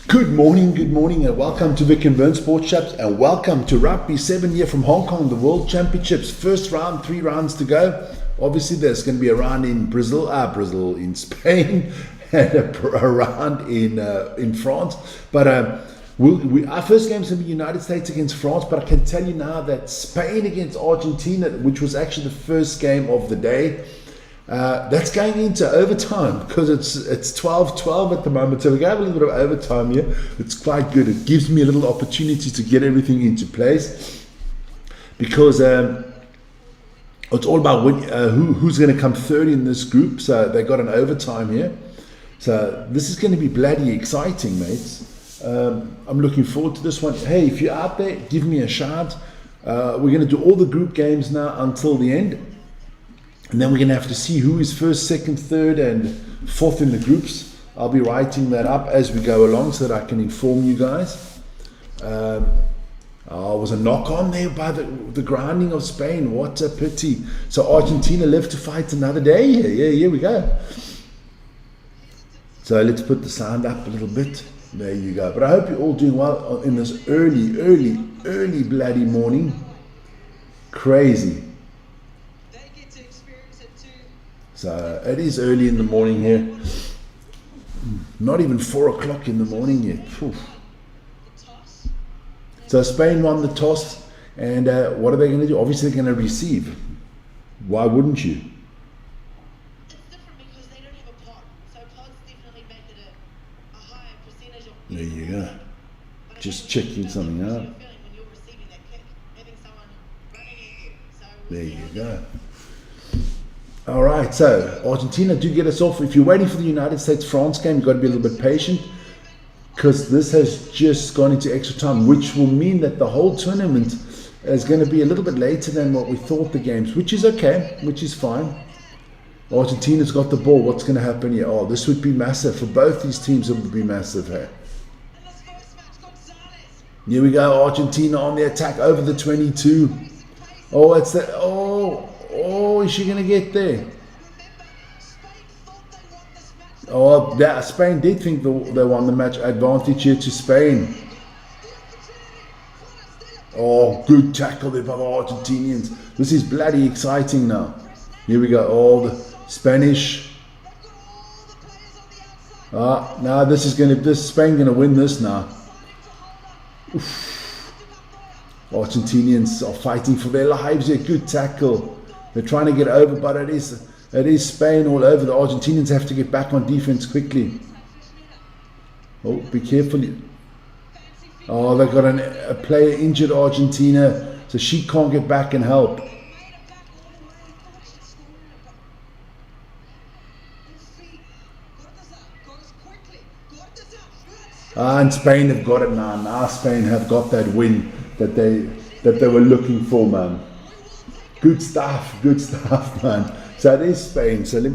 Good morning, and welcome to Vic and Burn Sports Shops, and welcome to Rugby 7 year from Hong Kong, the World Championships. First round, 3 rounds to go. Obviously, there's going to be a round in Brazil in Spain, and a round in France. But our first game is going to be United States against France. But I can tell you now that Spain against Argentina, which was actually the first game of the day, that's going into overtime because it's 12-12 at the moment, so we're going to have a little bit of overtime here. It's quite good. It gives me a little opportunity to get everything into place because it's all about who's going to come third in this group. So they got an overtime here, so this is going to be bloody exciting, mates. I'm looking forward to this one. Hey, if you're out there, give me a shout. We're going to do all the group games now until the end. And then we're going to have to see who is first, second, third, and fourth in the groups. I'll be writing that up as we go along so that I can inform you guys. Was a knock on there by the grounding of Spain. What a pity. So Argentina live to fight another day. Yeah, here we go. So let's put the sound up a little bit. There you go. But I hope you're all doing well in this early bloody morning. Crazy. So it is early in the morning here. Not even 4 o'clock in the morning yet. Whew. So Spain won the toss, and what are they going to do? Obviously they're going to receive. Why wouldn't you? It's different because they don't have a pod, so pods definitely make it a higher percentage of. There you go. Just checking something out. When you're receiving that kick, having someone running at you. So there you go. All right, so Argentina do get us off. If you're waiting for the United States-France game, you've got to be a little bit patient because this has just gone into extra time, which will mean that the whole tournament is going to be a little bit later than what we thought the games, which is okay, which is fine. Argentina's got the ball. What's going to happen here? Oh, this would be massive. For both these teams, it would be massive. Hey? Here we go, Argentina on the attack over the 22. Oh, it's the... Oh, is she going to get there? Oh, Spain did think they won the match. Advantage here to Spain. Oh, good tackle there by the Argentinians. This is bloody exciting now. Here we go. Oh, the Spanish. Now this is Spain going to win this now. Oof. Argentinians are fighting for their lives here. Good tackle. They're trying to get over, but it is Spain all over. The Argentinians have to get back on defense quickly. Oh, be careful. Oh, they've got a player injured, Argentina, so she can't get back and help. And Spain have got it now. Now Spain have got that win that they were looking for, man. Good stuff, man. So it is Spain. So we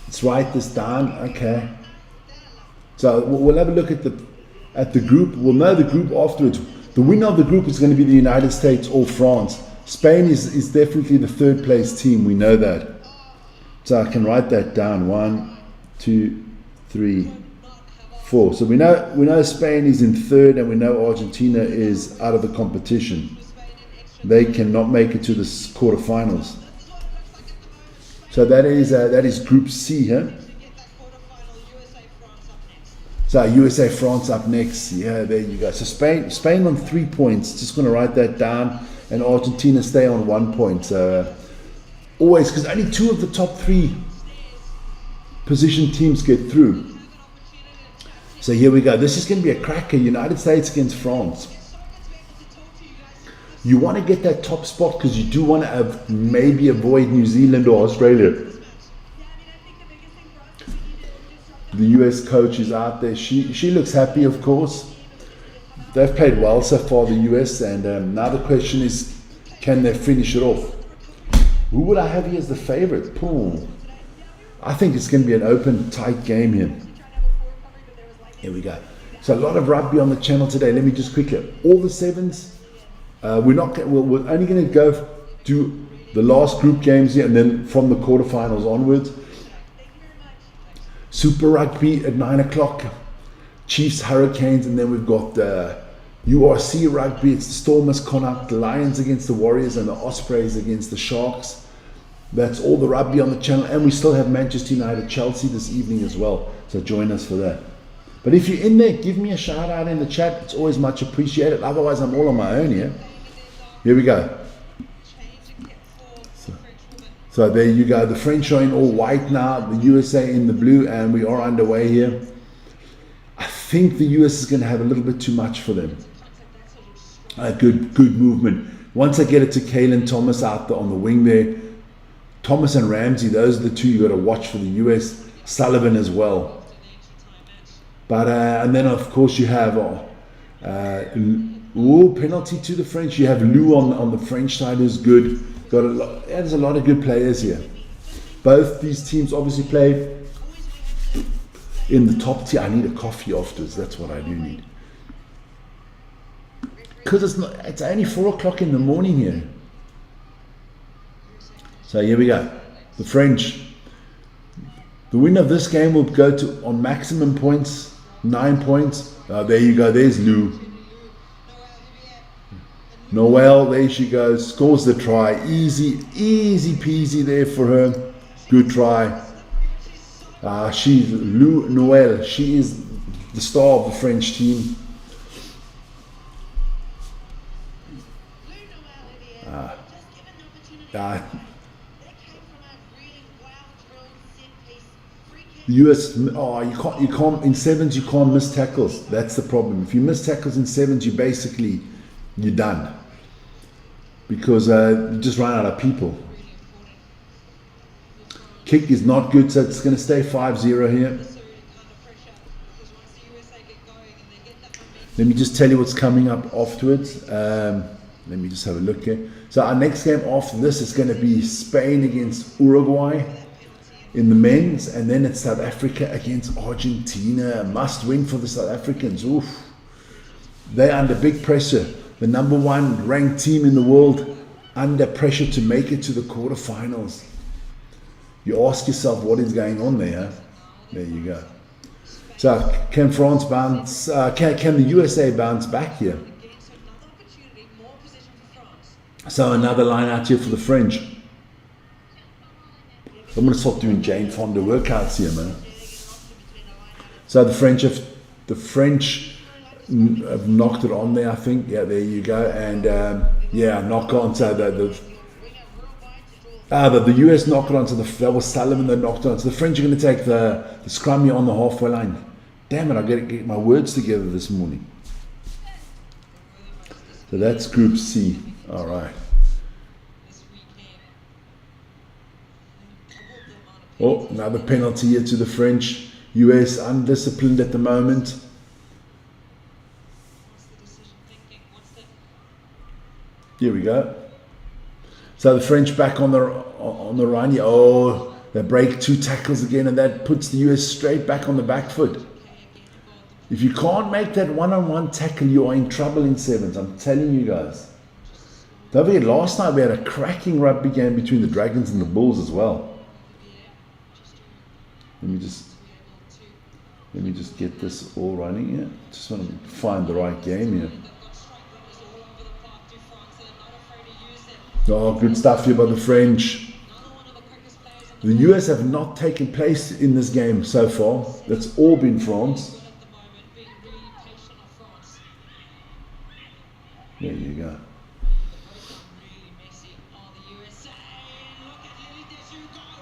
let's write this down. Okay. So we'll have a look at the group. We'll know the group afterwards. The winner of the group is going to be the United States or France. Spain is definitely the third place team. We know that. So I can write that down. 1, 2, 3, 4. So we know Spain is in third, and we know Argentina is out of the competition. They cannot make it to the quarterfinals. So that is Group C here. So USA France up next. Yeah, there you go. So Spain on 3 points. Just going to write that down, and Argentina stay on 1 point. Always, because only 2 of the top 3 position teams get through. So here we go. This is going to be a cracker. United States against France. You want to get that top spot because you do want to maybe avoid New Zealand or Australia. The US coach is out there. She looks happy, of course. They've played well so far, the US, and now the question is, can they finish it off? Who would I have here as the favorite? Boom. I think it's going to be an open, tight game here. Here we go. So a lot of rugby on the channel today. Let me just quickly, all the 7s. We're only going to go do the last group games here, and then from the quarterfinals onwards. Super Rugby at 9 o'clock. Chiefs, Hurricanes, and then we've got URC Rugby. It's the Stormers, Connacht, the Lions against the Warriors, and the Ospreys against the Sharks. That's all the rugby on the channel, and we still have Manchester United, Chelsea this evening as well. So join us for that. But if you're in there, give me a shout out in the chat. It's always much appreciated. Otherwise, I'm all on my own here. Here we go. So there you go. The French are in all white now. The USA in the blue, and we are underway here. I think the US is going to have a little bit too much for them. Good movement. Once I get it to Kalen Thomas out there on the wing there, Thomas and Ramsey, those are the two you got to watch for the US. Sullivan as well. But and then of course you have penalty to the French. You have Lou on the French side who's good. There's a lot of good players here. Both these teams obviously play in the top tier. I need a coffee afterwards. That's what I do need. Because it's only 4 o'clock in the morning here. So here we go. The French. The winner of this game will go to on maximum points, 9 points. There you go. There's Lou. Noelle, there she goes. Scores the try. Easy peasy there for her. Good try. She's Lou Noelle. She is the star of the French team. The US, you can't in sevens. You can't miss tackles. That's the problem. If you miss tackles in sevens, you're done, because you just run out of people. Kick is not good, so it's going to stay 5-0 here. Let me just tell you what's coming up afterwards. Let me just have a look here. So our next game after this is going to be Spain against Uruguay in the men's, and then it's South Africa against Argentina. Must win for the South Africans. Oof. They're under big pressure. The number 1 ranked team in the world under pressure to make it to the quarterfinals. You ask yourself what is going on there. Huh? There you go. So can France bounce? Can the USA bounce back here? So another line out here for the French. I'm going to start doing Jane Fonda workouts here, man. So the French have knocked it on there, I think. Yeah, there you go. And knock on. So the US knocked it on. So that was Sullivan that knocked it on. So the French are going to take the scrum here on the halfway line. Damn it, I got to get my words together this morning. So that's Group C. All right. Oh, another penalty here to the French. US undisciplined at the moment. Here we go. So the French back on the run here. Oh, they break 2 tackles again, and that puts the US straight back on the back foot. If you can't make that one-on-one tackle, you are in trouble in sevens. I'm telling you guys. Don't forget, last night we had a cracking rugby game between the Dragons and the Bulls as well. Let me just get this all running here. Just want to find the right game here. Oh, good stuff here by the French. The US have not taken place in this game so far. That's all been France. There you go.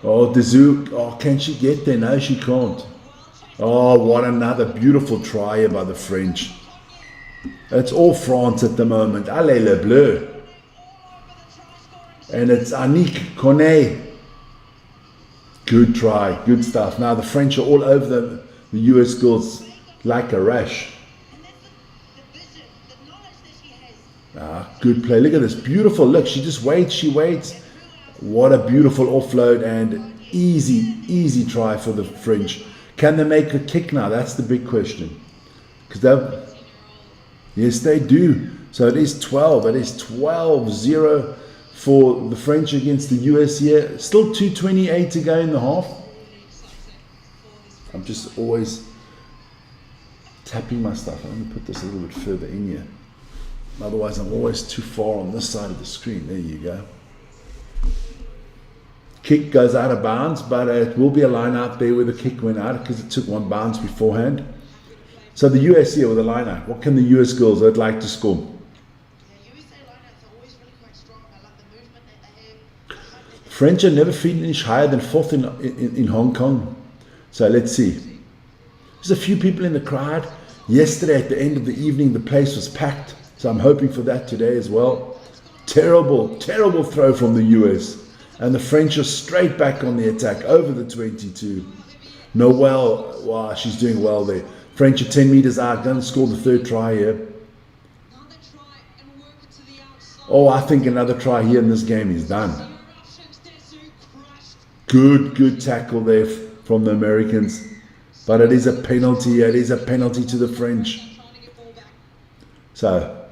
Oh, Dezou. Oh, can she get there? No, she can't. Oh, what another beautiful try here by the French. It's all France at the moment. Allez le bleu. And it's Annick Cornet. Good try. Good stuff. Now the French are all over the US girls like a rash. Good play. Look at this. Beautiful. Look, she just waits. She waits. What a beautiful offload, and easy try for the French. Can they make a kick now? That's the big question. Yes, they do. So it is 12. It is 12-0 for the French against the US here. Still 2:28 to go in the half. I'm just always tapping my stuff. I'm going to put this a little bit further in here. Otherwise, I'm always too far on this side of the screen. There you go. Kick goes out of bounds, but it will be a line out there where the kick went out because it took one bounce beforehand. So the US here with the line out. What can the US girls would like to score? USA lineouts are always really quite strong. I like the movement that they have. The height that they French are never finished higher than fourth in Hong Kong. So let's see. There's a few people in the crowd. Yesterday at the end of the evening, the place was packed. So I'm hoping for that today as well. Terrible, terrible throw from the US. And the French are straight back on the attack over the 22. Noelle, wow, she's doing well there. French are 10 meters out, going to score the third try here. Oh, I think another try here in this game is done. Good tackle there from the Americans. But it is a penalty. It is a penalty to the French. So,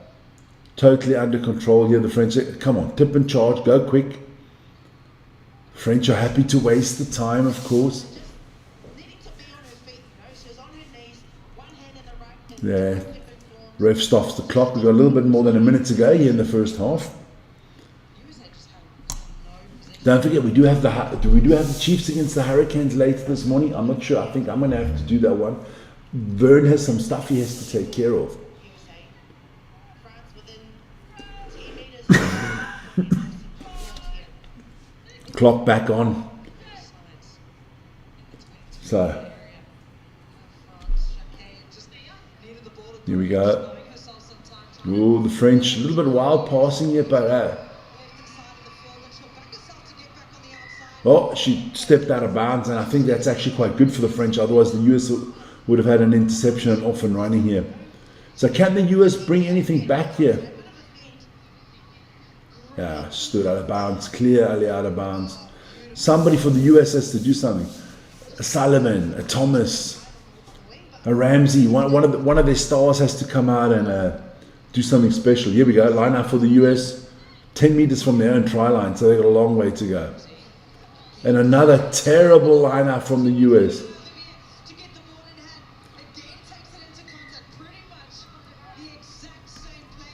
totally under control here. The French, come on, tip and charge, go quick. French are happy to waste the time, of course. needing to be on her feet. You know, she was on her knees, one hand in the right. And Yeah. Ref stops the clock. We've got a little bit more than a minute to go here in the first half. Don't forget, we do have the Chiefs against the Hurricanes later this morning. I'm not sure. I think I'm going to have to do that one. Vern has some stuff he has to take care of. USA. France within 10 meters. Clock back on. So, here we go. Oh, the French, a little bit wild passing here, but oh, she stepped out of bounds, and I think that's actually quite good for the French. Otherwise, the US would have had an interception and off and running here. So, can the US bring anything back here? Yeah, stood out of bounds, clearly out of bounds. Somebody for the US has to do something. A Sullivan, a Thomas, a Ramsey, one of their stars has to come out and do something special. Here we go, line up for the US, 10 meters from their own try line, so they've got a long way to go. And another terrible line up from the US.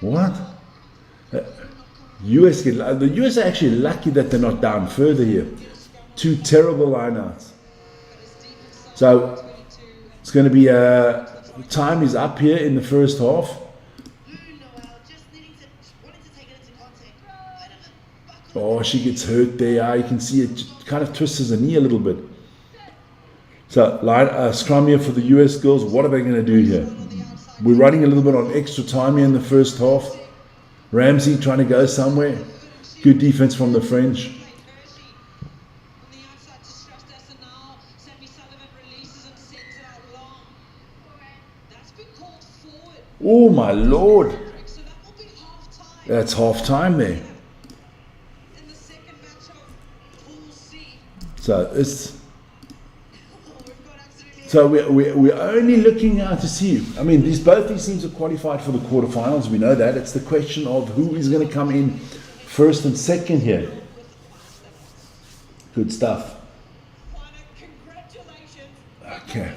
What? The US are actually lucky that they're not down further here. Two terrible lineouts. So it's going to be time is up here in the first half. Oh, she gets hurt there. You can see it kind of twists her knee a little bit. So scrum here for the US girls. What are they going to do here? We're running a little bit on extra time here in the first half. Ramsey trying to go somewhere. Good defense from the French. Oh my Lord. That's half time there. So we're only looking now to see. I mean, both these teams are qualified for the quarterfinals. We know that. It's the question of who is going to come in first and second here. Good stuff. Okay.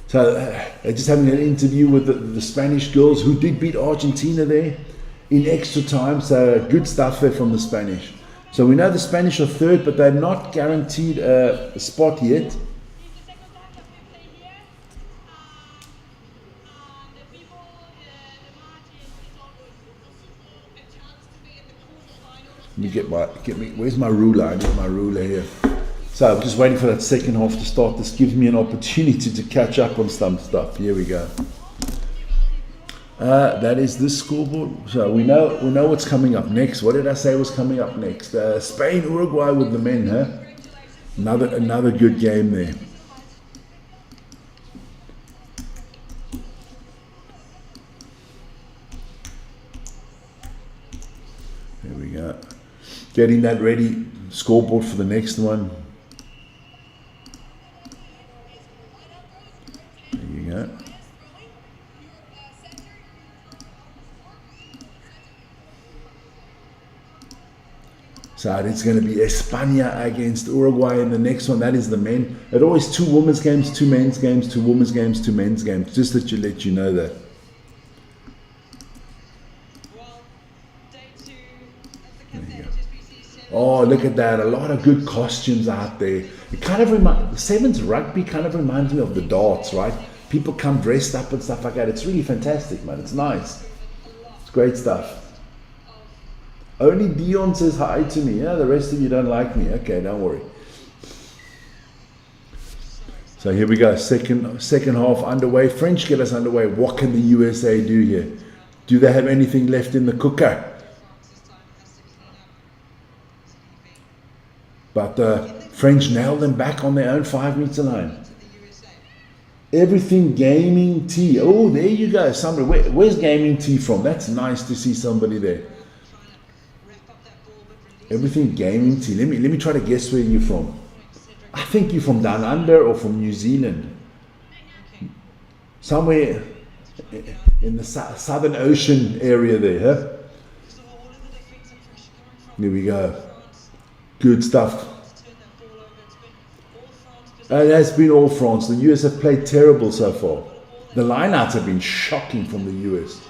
So they're just having an interview with the Spanish girls who did beat Argentina there in extra time. So good stuff there from the Spanish. So we know the Spanish are third, but they're not guaranteed a spot yet. Where's my ruler? I need my ruler here. So I'm just waiting for that second half to start. This gives me an opportunity to catch up on some stuff. Here we go. That is this scoreboard. So we know what's coming up next. What did I say was coming up next? Spain, Uruguay with the men, huh? Another good game there. There we go. Getting that ready. Scoreboard for the next one. There you go. So it's going to be España against Uruguay in the next one. That is the men. It always 2 women's games, 2 men's games, 2 women's games, 2 men's games. Just to let you know that. Oh, look at that. A lot of good costumes out there. It kind of reminds, 7's rugby kind of reminds me of the darts, right? People come dressed up and stuff like that. It's really fantastic, man. It's nice. It's great stuff. Only Dion says hi to me. Yeah, the rest of you don't like me. Okay, don't worry. So here we go. Second half underway. French get us underway. What can the USA do here? Do they have anything left in the cooker? But the French nailed them back on their own 5-meter line. Everything Gaming T. Oh, there you go. Somebody. Where's Gaming T from? That's nice to see somebody there. Everything Gaming T. Let me try to guess where you're from. I think you're from down under or from New Zealand. Somewhere in the Southern Ocean area there, huh? There we go. Good stuff. It has been all France. The US have played terrible so far. The lineouts have been shocking from the US.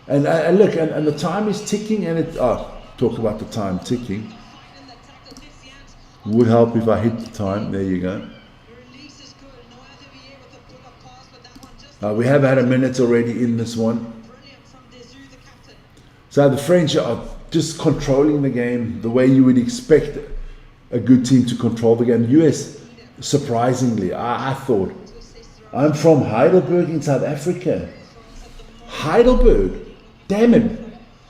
And look, and the time is ticking, and it. Talk about the time ticking. Would help if I hit the time. There you go. We have had a minute already in this one. So the French are just controlling the game the way you would expect a good team to control the game. US, surprisingly, I thought. I'm from Heidelberg in South Africa. Heidelberg? Damn it.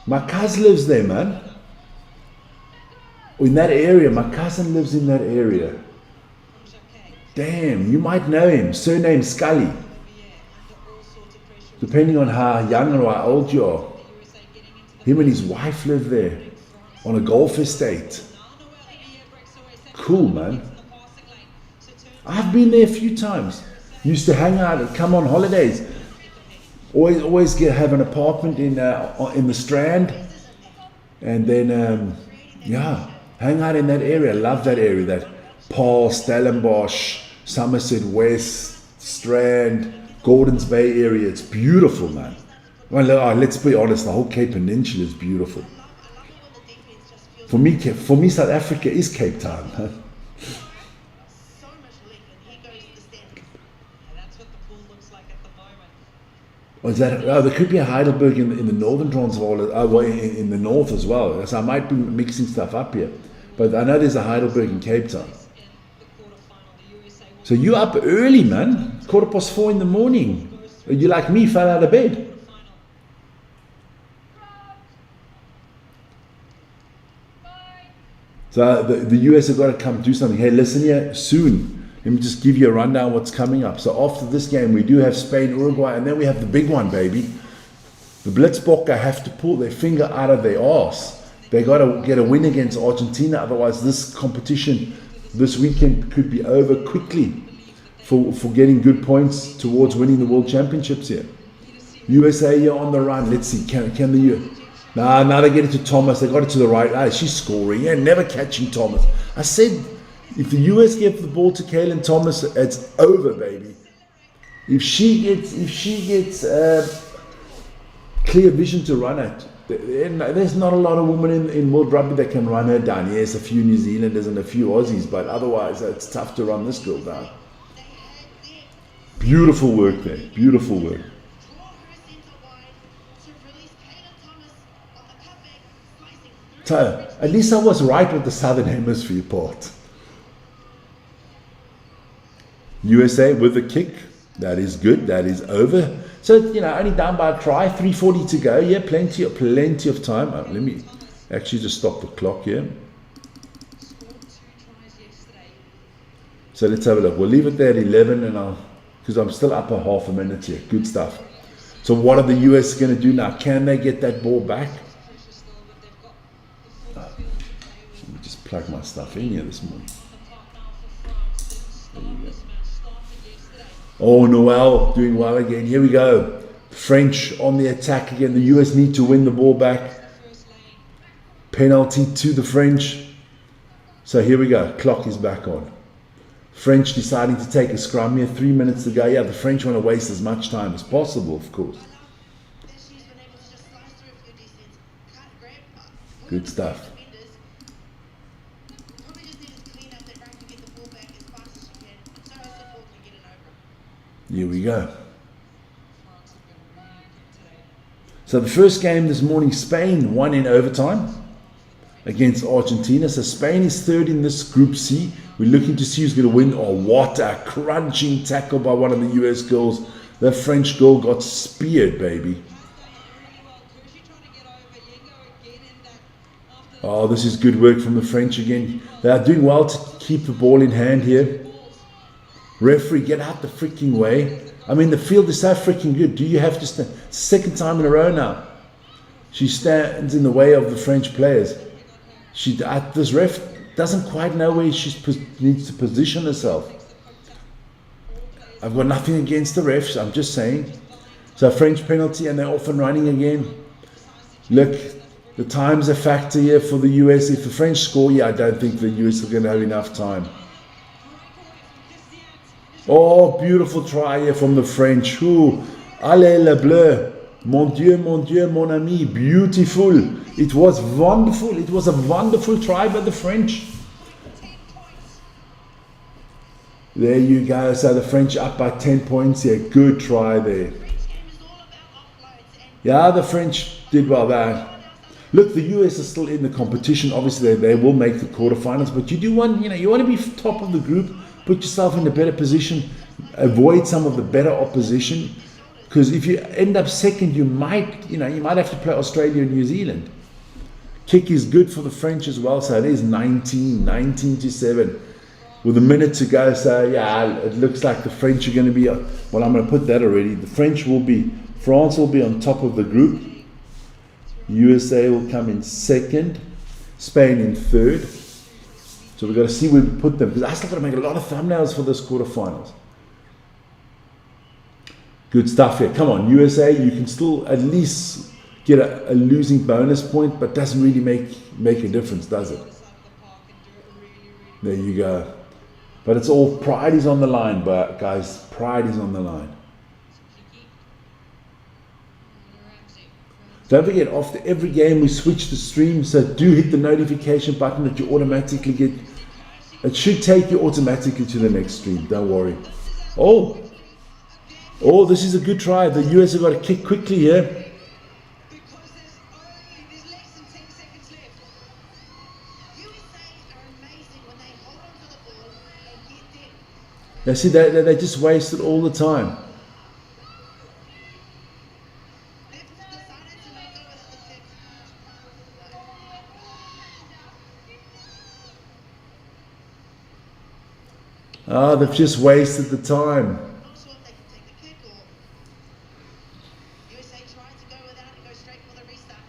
My cousin lives there, man. In that area. My cousin lives in that area. Damn, you might know him. Surname Scully. Depending on how young or how old you are. Him and his wife live there. On a golf estate. Cool, man. I've been there a few times. Used to hang out and come on holidays. Always have an apartment in the Strand. And then, hang out in that area. Love that area. That Paul, Stellenbosch, Somerset West, Strand, Gordons Bay area. It's beautiful, man. Well, let's be honest. The whole Cape Peninsula is beautiful. For me, South Africa is Cape Town. There could be a Heidelberg in the northern Transvaal, in the north as well. So I might be mixing stuff up here. But I know there's a Heidelberg in Cape Town. So you're up early, man. 4:15 in the morning. You like me, fell out of bed. So the US have got to come do something. Hey, listen here, soon. Let me just give you a rundown of what's coming up. So after this game, we do have Spain, Uruguay, and then we have the big one, baby. The Blitzbokker have to pull their finger out of their arse. They got to get a win against Argentina. Otherwise, this competition this weekend could be over quickly for getting good points towards winning the World Championships here. USA here on the run. Let's see. Can the US... Now they get it to Thomas. They got it to the right. She's scoring. Yeah, never catching Thomas. I said... If the US give the ball to Kaylin Thomas, it's over, baby. If she gets clear vision to run it, there's not a lot of women in World Rugby that can run her down. Yes, a few New Zealanders and a few Aussies, but otherwise it's tough to run this girl down. Beautiful work there. Beautiful work. So, at least I was right with the Southern Hemisphere part. USA with the kick. That is good. That is over. So, only down by a try. 3:40 to go. Yeah, plenty of time. Let me actually just stop the clock here. So let's have a look. We'll leave it there at 11, and because I'm still up a half a minute here. Good stuff. So what are the US going to do now? Can they get that ball back? Let me just plug my stuff in here this morning. There you go. Oh, Noel doing well again. Here we go. French on the attack again. The US need to win the ball back. Penalty to the French. So here we go. Clock is back on. French deciding to take a scrum here. 3 minutes to go. Yeah, the French want to waste as much time as possible, of course. That she's been able to just slice through a few defense, cut, grab, Good stuff. defenders. Probably just need to clean up that rack to get the ball back as fast as she can, so her support can get it over. Here we go. So the first game this morning, Spain won in overtime against Argentina. So Spain is third in this Group C. We're looking to see who's going to win. Oh, what a crunching tackle by one of the US girls. The French girl got speared, baby. Oh, this is good work from the French again. They are doing well to keep the ball in hand here. Referee, get out the freaking way. I mean, the field is so freaking good. Do you have to stand? Second time in a row now. She stands in the way of the French players. This ref doesn't quite know where she needs to position herself. I've got nothing against the refs, I'm just saying. So French penalty and they're off and running again. Look, the time's a factor here for the US. If the French score, yeah, I don't think the US are going to have enough time. Oh, beautiful try here from the French. Ooh, allez le bleu. Mon Dieu, mon ami. Beautiful. It was wonderful. It was a wonderful try by the French. There you go. So the French up by 10 points here. Good try there. Yeah, the French did well there. Look, the US is still in the competition. Obviously, they will make the quarterfinals. But you do want, you want to be top of the group. Put yourself in a better position. Avoid some of the better opposition. Because if you end up second, you might have to play Australia and New Zealand. Kick is good for the French as well. So it is 19 to 7. With a minute to go. So yeah, it looks like the French are going to be, well, I'm going to put that already. France will be on top of the group. USA will come in second. Spain in third. So we've got to see where we put them. Because I still got to make a lot of thumbnails for this quarterfinals. Good stuff here. Come on, USA, you can still at least get a losing bonus point, but doesn't really make a difference, does it? There you go. But it's all, pride is on the line, but guys, pride is on the line. Don't forget, after every game we switch the stream, so do hit the notification button that you automatically get. It should take you automatically to the next stream, don't worry. Oh, this is a good try. The US have got to kick quickly here. Because there's less than 10 seconds left. USA are amazing when they hold on to the ball and get them. Now see, they just waste it all the time. They've decided to not go without the tip. They've just wasted the time. Not sure if they can take the kick or USA trying to go without and go straight for the restart.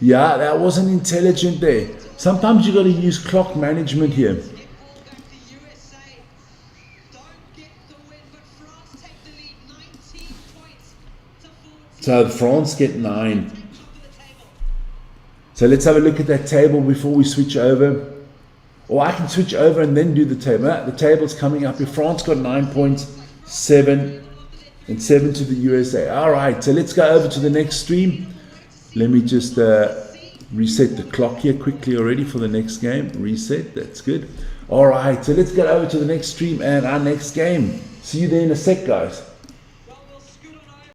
Yeah, that wasn't intelligent there. Sometimes you got to use clock management here. Get ball back to USA. Don't get the win, but France take the lead 19 points to 14. So France get 9. Top of the table. So let's have a look at that table before we switch over. Or I can switch over and then do the table. The table's coming up here. France got 9 points, 7, and 7 to the USA. All right, so let's go over to the next stream. Let me just reset the clock here quickly already for the next game. Reset, that's good. All right, so let's get over to the next stream and our next game. See you there in a sec, guys.